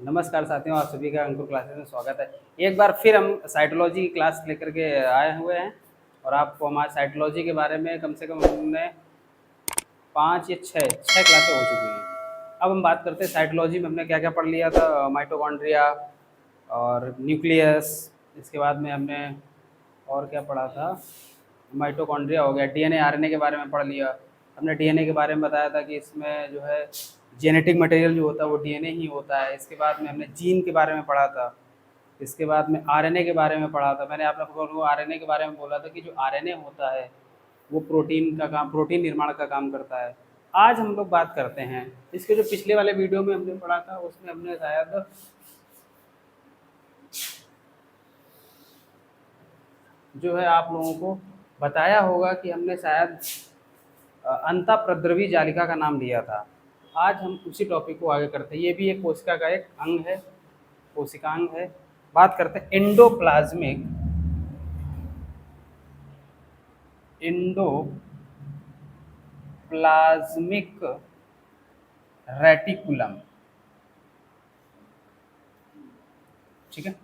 नमस्कार साथियों, आप सभी का अंकुर क्लासेस में स्वागत है। एक बार फिर हम साइकोलॉजी की क्लास लेकर के आए हुए हैं और आपको हमारे साइकोलॉजी के बारे में कम से कम हमने 5 या 6 क्लासें हो चुकी हैं। अब हम बात करते हैं साइकोलॉजी में हमने क्या क्या पढ़ लिया था। माइटोकॉन्ड्रिया और न्यूक्लियस, इसके बाद में हमने और क्या पढ़ा था। माइटोकॉन्ड्रिया हो गया, डीएनए आरएनए के बारे में पढ़ लिया। हमने डीएनए के बारे में बताया था कि इसमें जो है जेनेटिक मटेरियल जो होता है वो डीएनए ही होता है। इसके बाद में हमने जीन के बारे में पढ़ा था। इसके बाद में आरएनए के बारे में पढ़ा था। मैंने आप लोगों को आरएनए के बारे में बोला था कि जो आरएनए होता है वो प्रोटीन निर्माण का काम करता है। आज हम लोग बात करते हैं इसके जो पिछले वाले वीडियो में हमने पढ़ा था, उसमें हमने शायद जो है आप लोगों को बताया होगा कि हमने शायद अंतःप्रद्रवी जालिका का नाम लिया था। आज हम उसी टॉपिक को आगे करते हैं। ये भी एक कोशिका का एक अंग है, कोशिकांग है। बात करते हैं इंडोप्लाज्मिक रेटिकुलम। ठीक है,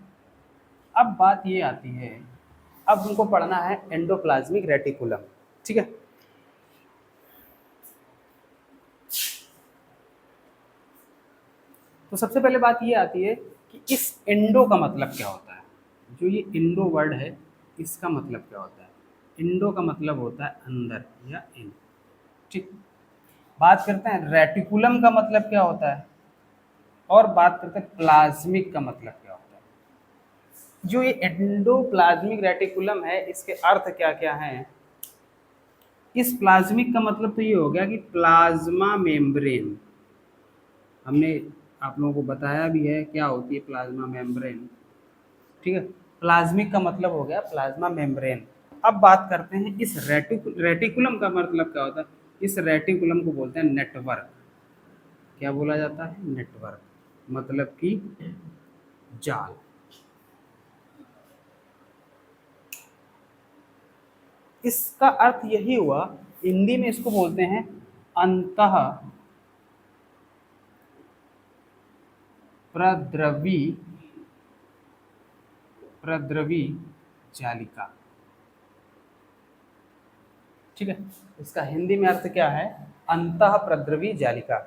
अब बात ये आती है, अब हमको पढ़ना है एंडोप्लाज्मिक रेटिकुलम। ठीक है, तो सबसे पहले बात ये आती है कि इस इंडो का मतलब क्या होता है। जो ये इंडो वर्ड है इसका मतलब क्या होता है। इंडो का मतलब होता है अंदर या इन। ठीक, बात करते हैं रेटिकुलम का मतलब क्या होता है और बात करते हैं प्लाज्मिक का मतलब क्या होता है। जो ये एंडोप्लाज्मिक रेटिकुलम है इसके अर्थ क्या क्या हैं। इस प्लाज्मिक का मतलब तो ये हो गया कि प्लाज्मा मेम्ब्रेन। हमने आप लोगों को बताया भी है क्या होती है प्लाज्मा मेम्ब्रेन। ठीक है, प्लाज्मिक का मतलब हो गया प्लाज्मा मेम्ब्रेन। अब बात करते हैं इस रेटिकुलम का मतलब क्या होता है। इस रेटिकुलम को बोलते हैं नेटवर्क। क्या बोला जाता है, नेटवर्क, मतलब कि जाल। इसका अर्थ यही हुआ, हिंदी में इसको बोलते हैं अंतः प्रद्रवी प्रद्रवी जालिका। ठीक है, इसका हिंदी में अर्थ क्या है, अंतः प्रद्रवी जालिका।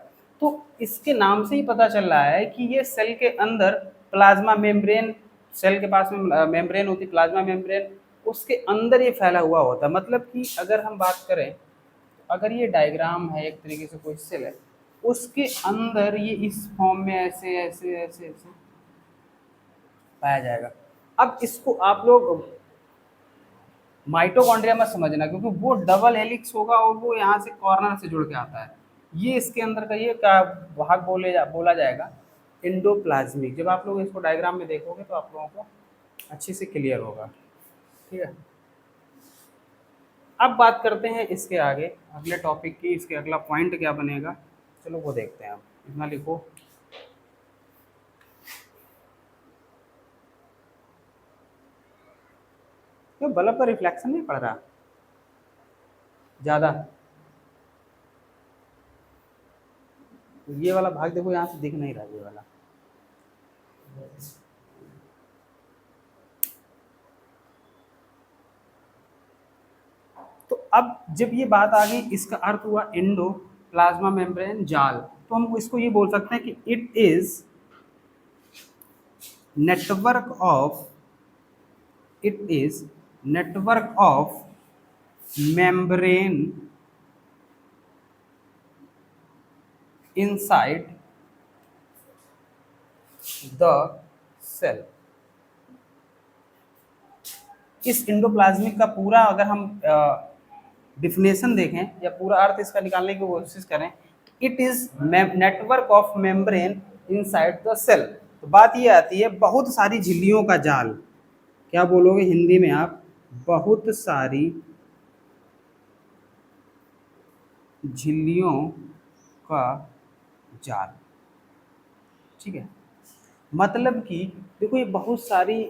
तो इसके नाम से ही पता चल रहा है कि ये सेल के अंदर प्लाज्मा मेम्ब्रेन, सेल के पास में मेम्ब्रेन होती है, प्लाज्मा मेम्ब्रेन, उसके अंदर ये फैला हुआ होता है। मतलब कि अगर हम बात करें, अगर ये डायग्राम है एक तरीके से कोई सेल है, उसके अंदर ये इस फॉर्म में ऐसे ऐसे ऐसे ऐसे पाया जाएगा। अब इसको आप लोग माइटोकॉन्ड्रिया मत समझना, क्योंकि वो डबल हेलिक्स होगा और वो यहाँ से कॉर्नर से जुड़ के आता है। ये इसके अंदर का ये का भाग बोला जाएगा इंडोप्लाज्मिक। जब आप लोग इसको डायग्राम में देखोगे तो आप लोगों को अच्छे से क्लियर होगा। ठीक है, अब बात करते हैं इसके आगे अगले टॉपिक की। इसके अगला पॉइंट क्या बनेगा, चलो वो देखते हैं। आप इतना लिखो, क्यों बल्ब का रिफ्लेक्शन नहीं पड़ रहा ज़्यादा। तो ये वाला भाग देखो, यहाँ से दिख नहीं रहा ये वाला। तो अब जब ये बात आ गई, इसका अर्थ हुआ इंडो प्लाज्मा मेम्ब्रेन जाल, तो हम इसको ये बोल सकते हैं कि it is network of it is network of membrane inside the cell. इस इंडोप्लाज्मिक का पूरा अगर हम डिफिनेशन देखें या पूरा अर्थ इसका निकालने की कोशिश करें, it is network of membrane inside the cell. तो बात ये आती है बहुत सारी झिल्लियों का जाल। क्या बोलोगे हिंदी में आप, बहुत सारी झिल्लियों का जाल। ठीक है, मतलब कि देखो ये बहुत सारी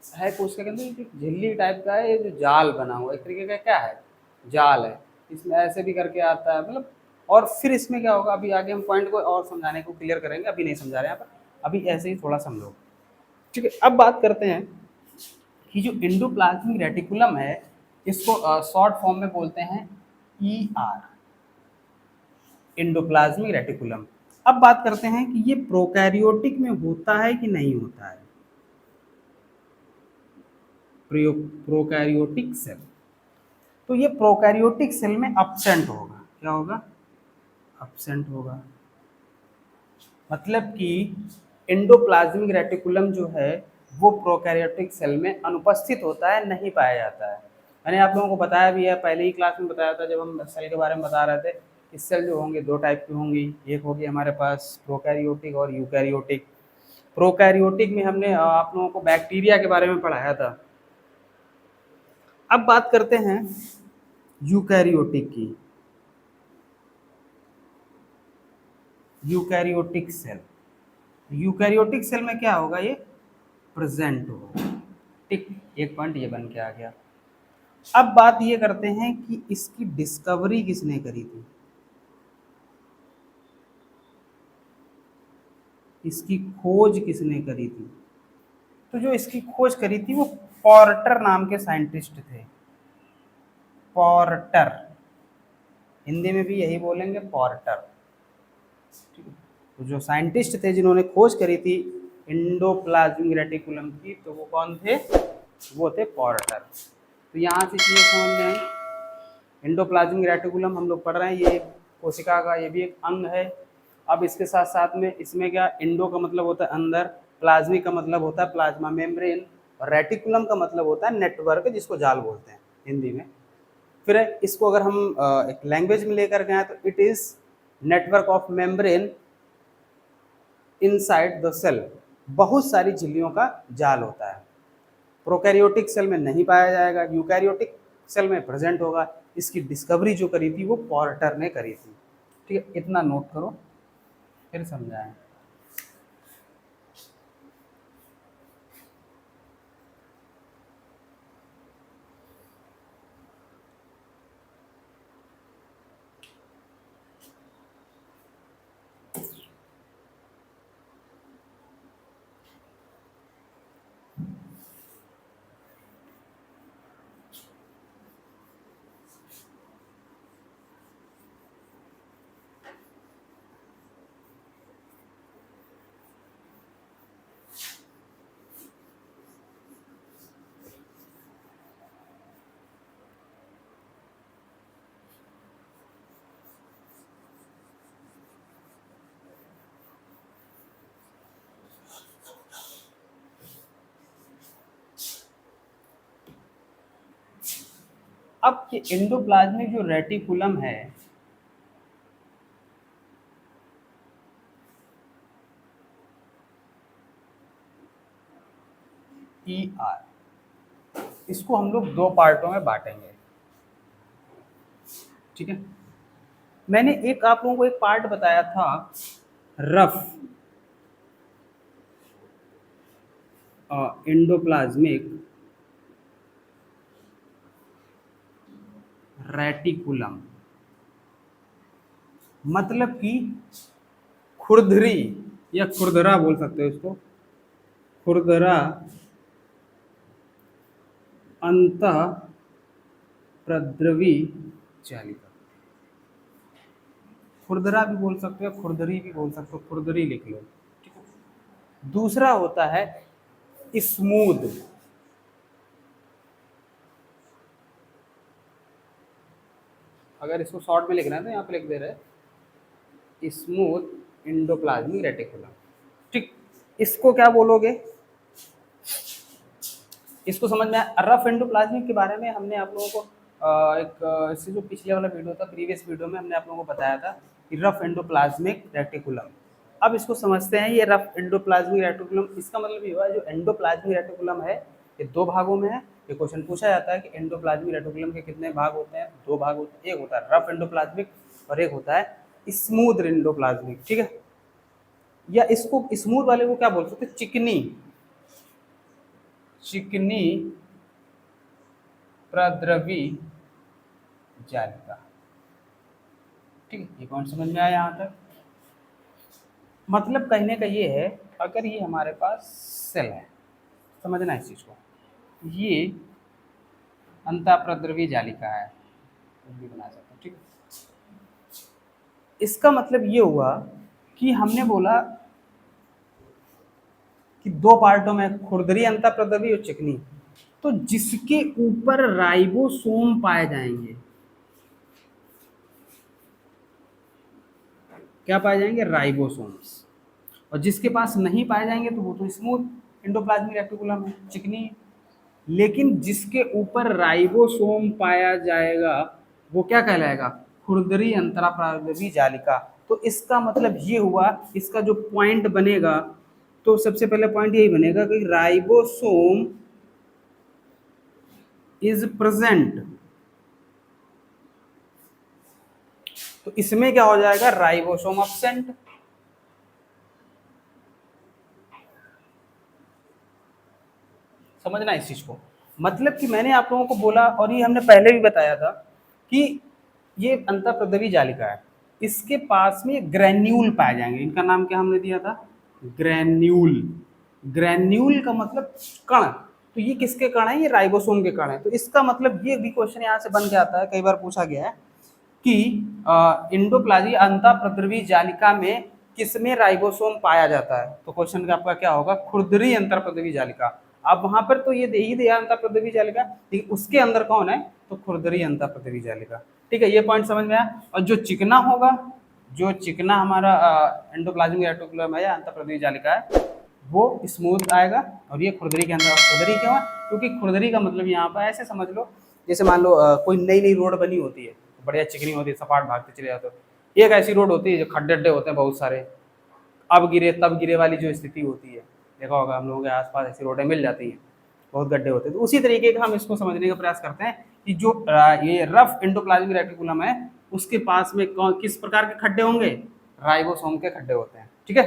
है, कोशिका के अंदर एक झिल्ली टाइप का है, ये जो जाल बना हुआ एक तरीके का क्या है, जाल है। इसमें ऐसे भी करके आता है, मतलब और फिर इसमें क्या होगा, अभी आगे हम पॉइंट को और समझाने को क्लियर करेंगे, अभी नहीं समझा रहे हैं यहाँ पर, अभी ऐसे ही थोड़ा समझो। ठीक है, अब बात करते हैं कि जो एंडोप्लाज्मिक रेटिकुलम है इसको शॉर्ट फॉर्म में बोलते हैं ER, एंडोप्लाज्मिक रेटिकुलम। अब बात करते हैं कि ये प्रोकैरियोटिक में होता है कि नहीं होता है। प्रोकैरियोटिक सेल, तो ये प्रोकैरियोटिक सेल में अब्सेंट होगा। क्या होगा? अब्सेंट होगा। मतलब कि एंडोप्लाज्मिक रेटिकुलम जो है वो प्रोकैरियोटिक सेल में अनुपस्थित होता है, नहीं पाया जाता है। मैंने आप लोगों को बताया भी है, पहले ही क्लास में बताया था जब हम सेल के बारे में बता रहे थे कि सेल जो होंगे दो टाइप की होंगी, एक होगी हमारे पास प्रोकैरियोटिक और यूकैरियोटिक। प्रोकैरियोटिक में हमने आप लोगों को बैक्टीरिया के बारे में पढ़ाया था। अब बात करते हैं यूकैरियोटिक की। यूकैरियोटिक सेल, यूकैरियोटिक सेल में क्या होगा, ये प्रेजेंट होगा। ठीक, एक पॉइंट ये बन के आ गया। अब बात ये करते हैं कि इसकी डिस्कवरी किसने करी थी, इसकी खोज किसने करी थी। तो जो इसकी खोज करी थी वो पॉर्टर नाम के साइंटिस्ट थे। पॉर्टर, हिंदी में भी यही बोलेंगे, पॉर्टर। ठीक है, तो जो साइंटिस्ट थे जिन्होंने खोज करी थी एंडोप्लाज्मिक रेटिकुलम की, तो वो कौन थे? वो थे पॉर्टर। तो यहाँ से चीज़ें समझ में आई। एंडोप्लाज्मिक रेटिकुलम हम लोग पढ़ रहे हैं, ये कोशिका का ये भी एक अंग है। अब इसके साथ साथ में इसमें क्या, एंडो का मतलब होता है अंदर, प्लाज्मिक का मतलब होता है प्लाज्मा मेम्ब्रेन, और रेटिकुलम का मतलब होता है नेटवर्क, जिसको जाल बोलते हैं हिंदी में। फिर इसको अगर हम एक लैंग्वेज में लेकर गए तो it is network of membrane inside the cell, बहुत सारी झिल्लियों का जाल होता है। प्रोकैरियोटिक सेल में नहीं पाया जाएगा, यूकैरियोटिक सेल में प्रेजेंट होगा। इसकी डिस्कवरी जो करी थी वो पॉर्टर ने करी थी। ठीक है, इतना नोट करो, फिर समझाएं। अब ये एंडोप्लाज्मिक जो रेटिकुलम है, ER, इसको हम लोग दो पार्टों में बांटेंगे। ठीक है, मैंने एक आप लोगों को एक पार्ट बताया था रफ एंडोप्लाज्मिक रेटिकुलम, मतलब कि खुरदरी या खुरदरा बोल सकते हो इसको, खुरदरा अंतः प्रद्रवी जालिका। खुरदरा भी बोल सकते हो, खुरदरी भी बोल सकते हो, खुरदरी लिख लो। ठीक है, दूसरा होता है स्मूद, अगर इसको शॉर्ट में लिखना है तो यहाँ पे लिख दे रहे हैं स्मूथ एंडोप्लाज्मिक रेटिकुलम। ठीक, इसको क्या बोलोगे, इसको समझ में आया। रफ एंडोप्लाज्मिक के बारे में हमने आप लोगों को इससे जो पिछले वाला वीडियो था, प्रीवियस वीडियो में हमने आप लोगों को बताया था कि रफ एंडोप्लाज्मिक रेटिकुलम। अब इसको समझते हैं, ये रफ एंडोप्लाज्मिक रेटिकुलम, इसका मतलब ये हुआ जो एंडोप्लाज्मिक रेटिकुलम है ये दो भागों में है। ये क्वेश्चन पूछा जाता है कि एंडोप्लाज्मिक रेटिकुलम के कितने भाग होते हैं, दो भाग होते हैं, एक होता है रफ एंडोप्लाज्मिक और एक होता है स्मूथ एंडोप्लाज्मिक। ठीक है, या इसको स्मूथ वाले को क्या बोल सकते हैं, चिकनी, चिकनी प्रद्रवी जालिका। ठीक है, ये पॉइंट समझ में आया यहाँ तक। मतलब कहने का ये है, अगर ये हमारे पास सेल है, समझना इस चीज़ को, ये अंतःप्रद्रवी जालिका है, कुछ भी बना सकते हैं, ठीक है। इसका मतलब ये हुआ कि हमने बोला कि दो पार्टों में, खुरदरी अंतःप्रद्रवी और चिकनी, तो जिसके ऊपर राइबोसोम पाए जाएंगे, क्या पाए जाएंगे, राइबोसोम्स, और जिसके पास नहीं पाए जाएंगे तो वो तो स्मूथ एंडोप्लाज्मिक रेटिकुलम है, चिकनी। लेकिन जिसके ऊपर राइबोसोम पाया जाएगा वो क्या कहलाएगा, खुरदरी अंतराप्रद्रवी जालिका। तो इसका मतलब ये हुआ, इसका जो पॉइंट बनेगा, तो सबसे पहले पॉइंट यही बनेगा कि राइबोसोम इज प्रेजेंट। तो इसमें क्या हो जाएगा, राइबोसोम एब्सेंट। समझना इस चीज को, मतलब कि मैंने आप लोगों को बोला, और ये हमने पहले भी बताया था कि ये अंतःप्रद्रवी जालिका है, इसके पास में ग्रेन्यूल पाए जाएंगे। इनका नाम क्या हमने दिया था, ग्रेन्यूल। ग्रेन्यूल का मतलब कण, तो ये किसके कण है, ये राइबोसोम के कण है। तो इसका मतलब ये भी क्वेश्चन यहाँ से बन के आता है, कई बार पूछा गया है कि इंडोप्लाज्मी अंतःप्रद्रवी जालिका में किसमें राइबोसोम पाया जाता है। तो क्वेश्चन का आपका क्या होगा, खुरदरी अंतःप्रद्रवी जालिका। अब वहां पर तो ये दे ही दिया अंतःप्रद्रवी जालिका, लेकिन उसके अंदर कौन है, तो खुरदरी अंतःप्रद्रवी जालिका। ठीक है, ये पॉइंट समझ में आया। और जो चिकना होगा, जो चिकना हमारा एंडोप्लाज्मिक रेटिकुलम है या अंतःप्रद्रवी जालिका है, वो स्मूथ आएगा। और ये खुरदरी के अंदर, खुरदरी क्यों है, क्योंकि खुरदरी का मतलब यहाँ पर ऐसे समझ लो, जैसे मान लो कोई नई नई रोड बनी होती है, बढ़िया चिकनी होती है, सपाट भागते चले जाते हो। एक ऐसी रोड होती है जो खड्डे अड्डे होते हैं बहुत सारे, अब गिरे तब गिरे वाली जो स्थिति होती है, देखा होगा हम लोगों के आसपास ऐसी रोडें मिल जाती हैं, बहुत गड्ढे होते हैं। तो उसी तरीके का हम इसको समझने का प्रयास करते हैं कि जो ये रफ एंडोप्लाज्मिक रेटिकुलम है, उसके पास में किस प्रकार के खड्डे होंगे, राइबोसोम के खड्डे होते हैं। ठीक है,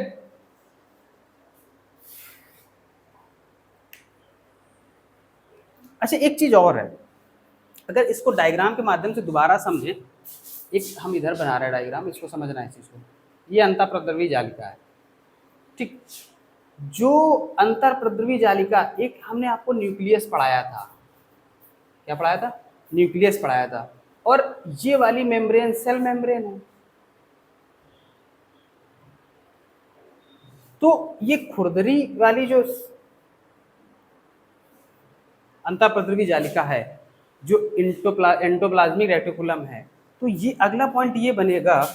अच्छा एक चीज और है, अगर इसको डायग्राम के माध्यम से दोबारा समझें, एक हम इधर बना रहे हैं डायग्राम, इसको समझना है इस चीज को। ये अंतःप्रद्रवी जालिका है, ठीक। जो अंतःप्रद्रवी जालिका, एक हमने आपको न्यूक्लियस पढ़ाया था, क्या पढ़ाया था, न्यूक्लियस पढ़ाया था। और ये वाली मेम्ब्रेन सेल मेम्ब्रेन है। तो ये खुरदरी वाली जो अंतःप्रद्रवी जालिका है, जो एंडोप्लाज्मिक रेटिकुलम है, तो ये अगला पॉइंट ये बनेगा,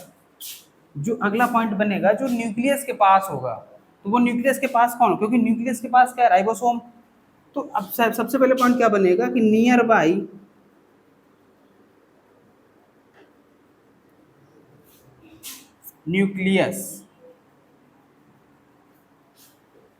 जो अगला पॉइंट बनेगा जो न्यूक्लियस के पास होगा। तो वो न्यूक्लियस के पास कौन, क्योंकि न्यूक्लियस के पास क्या है, राइबोसोम। तो अब सबसे पहले पॉइंट क्या बनेगा कि नियर बाई न्यूक्लियस।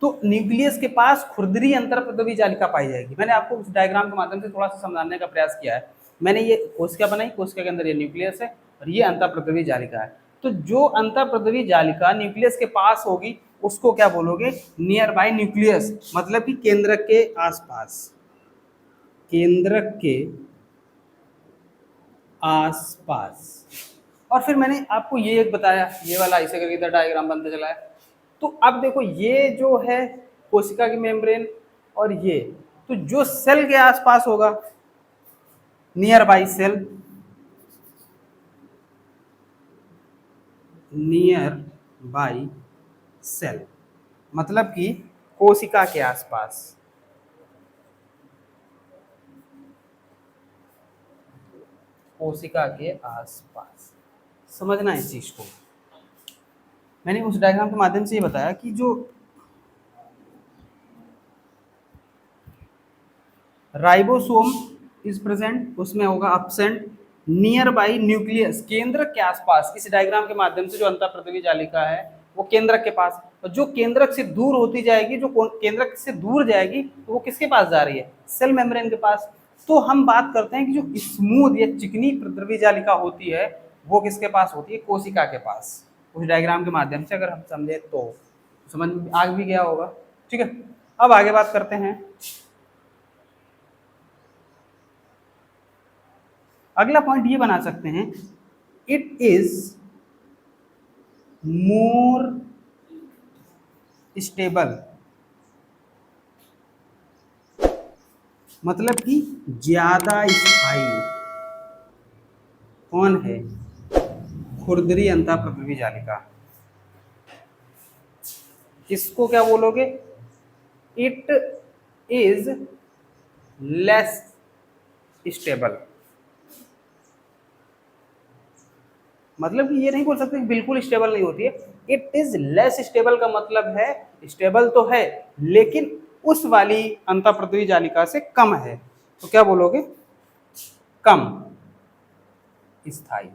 तो न्यूक्लियस के पास खुरदरी अंतःप्रद्रवी जालिका पाई जाएगी। मैंने आपको उस डायग्राम के माध्यम से थोड़ा सा समझाने का प्रयास किया है। मैंने ये कोशिका बनाई, कोशिका के अंदर ये न्यूक्लियस है और ये अंतःप्रद्रवी जालिका है। तो जो अंतःप्रद्रवी जालिका न्यूक्लियस के पास होगी उसको क्या बोलोगे, नियर बाय न्यूक्लियस, मतलब कि केंद्रक के आसपास, केंद्रक के आसपास। और फिर मैंने आपको ये एक बताया, ये वाला ऐसे करके इधर डायग्राम बनता चला है। तो अब देखो ये जो है कोशिका की मेम्ब्रेन, और ये, तो जो सेल के आसपास होगा, nearby cell, nearby cell, मतलब कि कोशिका के आसपास, कोशिका के आसपास। समझना इस चीज को, मैंने उस डायग्राम के माध्यम से ये बताया कि जो राइबोसोम इज प्रेजेंट, उसमें होगा एब्सेंट, नियर बाई न्यूक्लियस, केंद्रक के आसपास। इस डायग्राम के माध्यम से जो अंतःप्रद्रवी जालिका है वो केंद्रक के पास, और जो केंद्रक से दूर होती जाएगी, जो केंद्रक से दूर जाएगी, तो वो किसके पास जा रही है, सेल मेम्ब्रेन के पास। तो हम बात करते हैं कि जो स्मूथ या चिकनी प्रद्रवी जालिका होती है वो किसके पास होती है, कोशिका के पास। उस डायग्राम के माध्यम से अगर हम समझे तो समझ आ भी गया होगा। ठीक है, अब आगे बात करते हैं। अगला पॉइंट ये बना सकते हैं, इट इज मोर स्टेबल, मतलब कि ज्यादा स्थायी कौन है? खुरदरी अंतःप्रद्रवी जालिका। इसको क्या बोलोगे? It is less stable. मतलब कि ये नहीं बोल सकते कि बिल्कुल स्टेबल नहीं होती है। इट इज लेस स्टेबल का मतलब है स्टेबल तो है लेकिन उस वाली अंतःप्रद्रवी जालिका से कम है। तो क्या बोलोगे? कम स्थायी।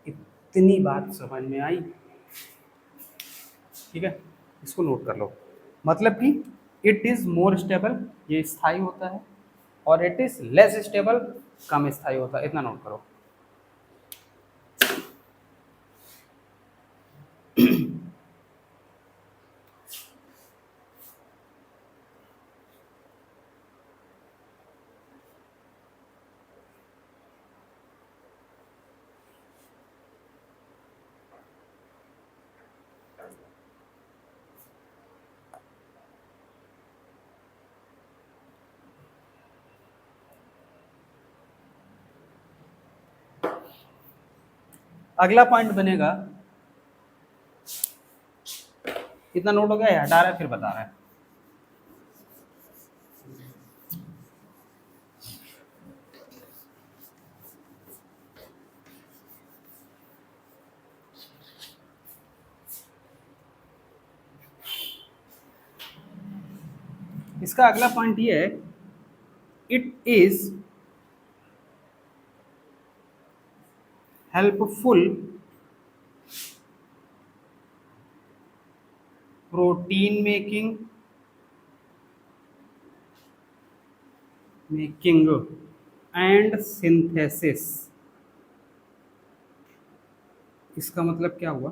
इतनी बात समझ में आई? ठीक है, इसको नोट कर लो। मतलब कि इट इज मोर स्टेबल, ये स्थायी होता है, और इट इज लेस स्टेबल, कम स्थायी होता है। इतना नोट करो। अगला पॉइंट बनेगा, इतना नोट हो गया है, हटा रहा है फिर बता रहा है। इसका अगला पॉइंट ये है, it is helpful protein making and synthesis. इसका मतलब क्या हुआ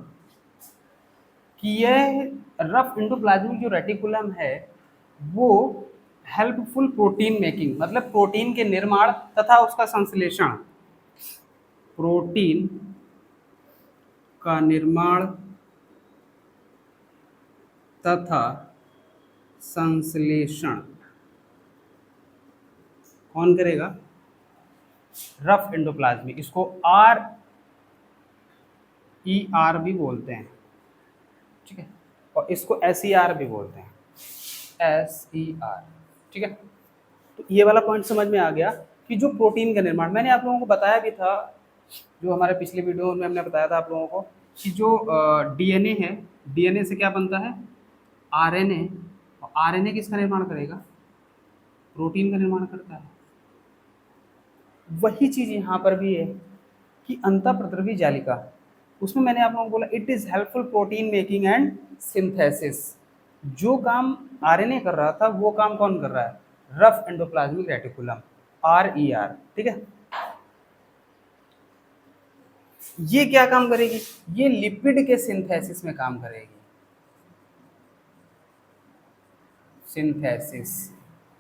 कि यह रफ एंडोप्लाज्मिक जो रेटिकुलम है वो हेल्पफुल प्रोटीन मेकिंग, मतलब प्रोटीन के निर्माण तथा उसका संश्लेषण, प्रोटीन का निर्माण तथा संश्लेषण कौन करेगा? Rough endoplasmic. इसको RER भी बोलते हैं, ठीक है, और इसको SER भी बोलते हैं, SER। ठीक है, तो ये वाला पॉइंट समझ में आ गया कि जो प्रोटीन का निर्माण, मैंने आप लोगों को बताया भी था, जो हमारे पिछले वीडियो में हमने बताया था आप लोगों को कि जो DNA है, DNA से क्या बनता है? RNA, और RNA किसका निर्माण करेगा? प्रोटीन का निर्माण करता है। वही चीज़ यहाँ पर भी है कि अंतःप्रद्रवी जालिका, उसमें मैंने आप लोगों को बोला it is helpful protein making and synthesis. जो काम RNA कर रहा था वो काम कौन कर रहा है? Rough endoplasmic reticulum, RER। ठीक है, ये क्या काम करेगी? ये लिपिड के सिंथेसिस में काम करेगी। सिंथेसिस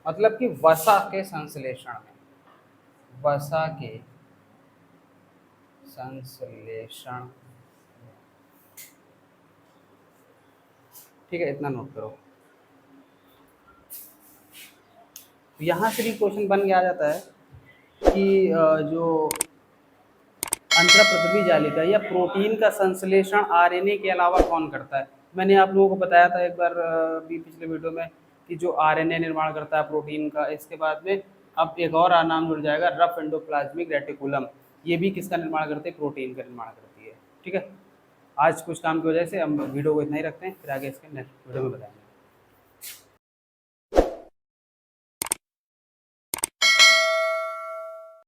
मतलब कि वसा के संश्लेषण में, वसा के संश्लेषण। ठीक है, इतना नोट करो। तो यहाँ से भी क्वेश्चन बन के आ जाता है कि जो अंतःप्रद्रवी जालिका या प्रोटीन का संश्लेषण RNA के अलावा कौन करता है? मैंने आप लोगों को बताया था एक बार भी पिछले वीडियो में कि जो RNA निर्माण करता है प्रोटीन का, इसके बाद में अब एक और नाम जुड़ जाएगा, रफ एंडोप्लाज्मिक रेटिकुलम। ये भी किसका निर्माण करती है? प्रोटीन का निर्माण करती है। ठीक है, आज कुछ काम की वजह से हम वीडियो को इतना ही रखते हैं, फिर आगे इसके नेक्स्ट वीडियो में बताएंगे।